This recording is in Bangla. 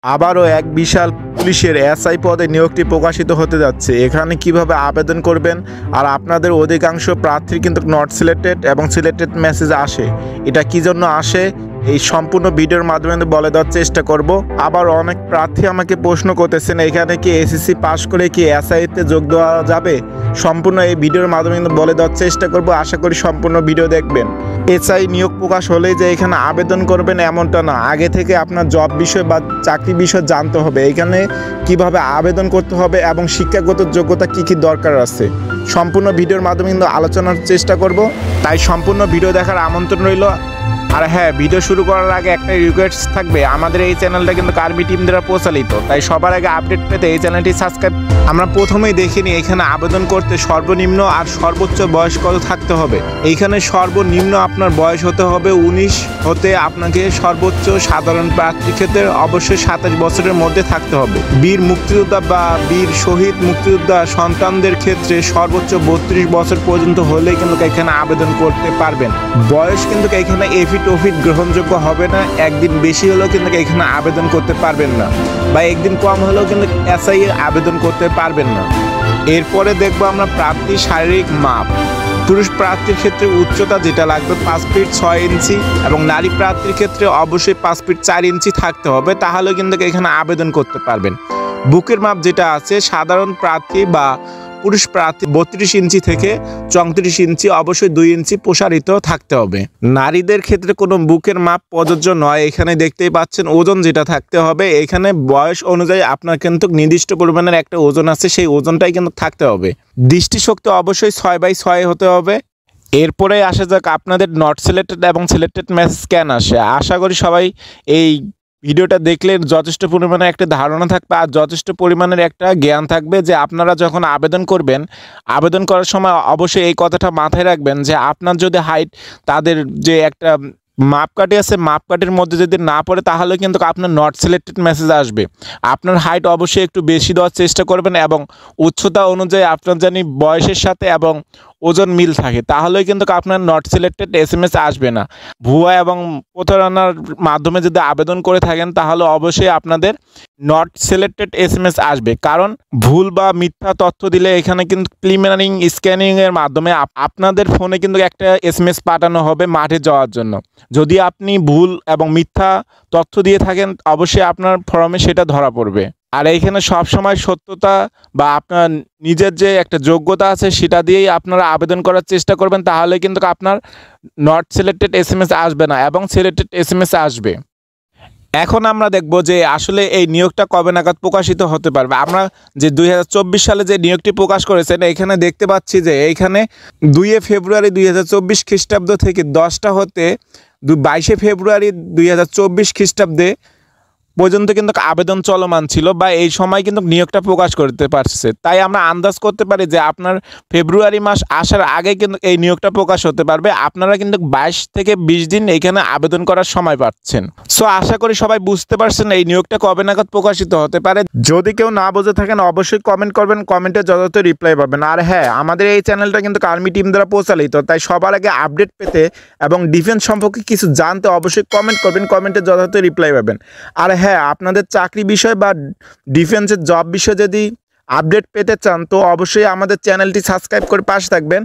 আবারও এক বিশাল পুলিশের এসআই পদে নিয়োগটি প্রকাশিত হতে যাচ্ছে। এখানে কিভাবে আবেদন করবেন, আর আপনাদের অধিকাংশ প্রার্থী কিন্তু নট সিলেক্টেড এবং সিলেক্টেড মেসেজ আসে। এটা কি জন্য আসে এই সম্পূর্ণ ভিডিওর মাধ্যমে বলে দেওয়ার চেষ্টা করব। আবার অনেক প্রার্থী আমাকে প্রশ্ন করতেছেন, এখানে কি এসএসসি পাস করে কি এসআইতে যোগ দেওয়া যাবে? সম্পূর্ণ এই ভিডিওর মাধ্যমে বলে দেওয়ার চেষ্টা করব। আশা করি সম্পূর্ণ ভিডিও দেখবেন। এসআই নিয়োগ প্রকাশ হলেই যে এখানে আবেদন করবেন এমনটা না, আগে থেকে আপনার জব বিষয় বা চাকরি বিষয় জানতে হবে। এখানে কিভাবে আবেদন করতে হবে এবং শিক্ষাগত যোগ্যতা কি কি দরকার আছে সম্পূর্ণ ভিডিওর মাধ্যমে কিন্তু আলোচনার চেষ্টা করব। তাই সম্পূর্ণ ভিডিও দেখার আমন্ত্রণ রইল। আর হ্যাঁ, ভিডিও শুরু করার আগে একটা রিকোয়েস্ট থাকবে, আমাদের এই চ্যানেলটা কিন্তু আর্মি টিম দ্বারা পরিচালিত, তাই সবার আগে আপডেট পেতে এই চ্যানেলটি সাবস্ক্রাইব। আমরা প্রথমেই দেখিনি এখানে আবেদন করতে সর্বনিম্ন আর সর্বোচ্চ বয়স কত থাকতে হবে। এইখানে সর্বনিম্ন আপনার বয়স হতে হবে 19 হতে আপনাকে সর্বোচ্চ সাধারণ প্রার্থীর ক্ষেত্রে অবশ্যই 27 বছরের মধ্যে থাকতে হবে। বীর মুক্তিযোদ্ধা বা বীর শহীদ মুক্তিযোদ্ধা সন্তানদের ক্ষেত্রে সর্বোচ্চ 32 বছর পর্যন্ত হলে কিন্তু এখানে আবেদন করতে পারবেন। বয়স কিন্তু এখানে এফিট গ্রহণযোগ্য হবে না। একদিন বেশি হলেও কিন্তু এখানে আবেদন করতে পারবেন না, বা একদিন কম হলেও কিন্তু এসআই এর আবেদন করতে পারবেন না। এরপরে দেখবো আমরা প্রার্থীর শারীরিক মাপ। পুরুষ প্রার্থীর ক্ষেত্রে উচ্চতা যেটা লাগবে 5 ফিট 6 ইঞ্চি, এবং নারী প্রার্থীর ক্ষেত্রে অবশ্যই 5 ফিট 4 ইঞ্চি থাকতে হবে, তাহলে কিন্তু এখানে আবেদন করতে পারবেন। বুকের মাপ যেটা আছে সাধারণ প্রার্থী বা পুরুষ প্রার্থী 32 ইঞ্চি থেকে 34 ইঞ্চি, অবশ্যই 2 ইঞ্চি প্রসারিত থাকতে হবে। নারীদের ক্ষেত্রে কোনো বুকের মাপ প্রযোজ্য নয়। এখানে দেখতেই পাচ্ছেন ওজন যেটা থাকতে হবে, এখানে বয়স অনুযায়ী আপনার কিন্তু নির্দিষ্ট পরিমাণের একটা ওজন আছে, সেই ওজনটাই কিন্তু থাকতে হবে। দৃষ্টিশক্তি অবশ্যই 6/6 হতে হবে। এরপরে আসা যাক আপনাদের নট সিলেক্টেড এবং সিলেক্টেড মেসেজ কেন আসে। আশা করি সবাই এই ভিডিওটা দেখলে যথেষ্ট পরিমাণে একটা ধারণা থাকবে আর যথেষ্ট পরিমাণের একটা জ্ঞান থাকবে যে আপনারা যখন আবেদন করবেন, আবেদন করার সময় অবশ্যই এই কথাটা মাথায় রাখবেন যে আপনার যদি হাইট তাদের যে একটা মাপকাঠি আছে, মাপকাঠির মধ্যে যদি না পড়ে তাহলে কিন্তু আপনার নট সিলেক্টেড মেসেজ আসবে। আপনার হাইট অবশ্যই একটু বেশি দেওয়ার চেষ্টা করবেন এবং উচ্চতা অনুযায়ী আপনার জানি বয়সের সাথে এবং ওজন মিল থাকে, তাহলেই কিন্তু আপনার নট সিলেক্টেড এসএমএস আসবে না। ভুয়া এবং প্রতারণার মাধ্যমে যদি আবেদন করে থাকেন তাহলে অবশ্যই আপনাদের নট সিলেক্টেড এসএমএস আসবে, কারণ ভুল বা মিথ্যা তথ্য দিলে এখানে কিন্তু প্রিলিমিনারি স্ক্যানিং এর মাধ্যমে আপনাদের ফোনে কিন্তু একটা এসএমএস পাঠানো হবে মাঠে যাওয়ার জন্য। যদি আপনি ভুল এবং মিথ্যা তথ্য দিয়ে থাকেন অবশ্যই আপনার ফর্মে সেটা ধরা পড়বে। আর এইখানে সবসময় সত্যতা বা আপনার নিজের যে একটা যোগ্যতা আছে সেটা দিয়েই আপনারা আবেদন করার চেষ্টা করবেন, তাহলে কিন্তু আপনার নট সিলেক্টেড এসএমএস আসবে না এবং সিলেক্টেড এসএমএস আসবে। এখন আমরা দেখব যে আসলে এই নিয়োগটা কবে নাগাদ প্রকাশিত হতে পারবে। আমরা যে 2024 সালে যে নিয়োগটি প্রকাশ করেছেন এখানে দেখতে পাচ্ছি যে এইখানে 2 ফেব্রুয়ারি 2024 খ্রিস্টাব্দ থেকে 10টা হতে 22 ফেব্রুয়ারি 2024 খ্রিস্টাব্দে পর্যন্ত কিন্তু আবেদন চলমান ছিল, বা এই সময় কিন্তু নিয়োগটা প্রকাশ করতে পারছে। তাই আমরা আন্দাজ করতে পারি যে আপনার ফেব্রুয়ারি মাস আসার আগে কিন্তু এই নিয়োগটা প্রকাশ হতে পারবে। আপনারা কিন্তু 22 থেকে 20 দিন এখানে আবেদন করার সময় পাচ্ছেন। সো আশা করি সবাই বুঝতে পারছেন এই নিয়োগটা কবে নাগাদ প্রকাশিত হতে পারে। যদি কেউ না বুঝে থাকেন অবশ্যই কমেন্ট করবেন, কমেন্টে যথাযথ রিপ্লাই পাবেন। আর হ্যাঁ, আমাদের এই চ্যানেলটা কিন্তু আর্মি টিম দ্বারা পরিচালিত, তাই সবার আগে আপডেট পেতে এবং ডিফেন্স সম্পর্কে কিছু জানতে অবশ্যই কমেন্ট করবেন, কমেন্টে যথাযথ রিপ্লাই পাবেন। আর হ্যাঁ, আপনাদের চাকরি বিষয় বা ডিফেন্সের জব বিষয়ে যদি আপডেট পেতে চান তো অবশ্যই আমাদের চ্যানেলটি সাবস্ক্রাইব করে পাশে থাকবেন।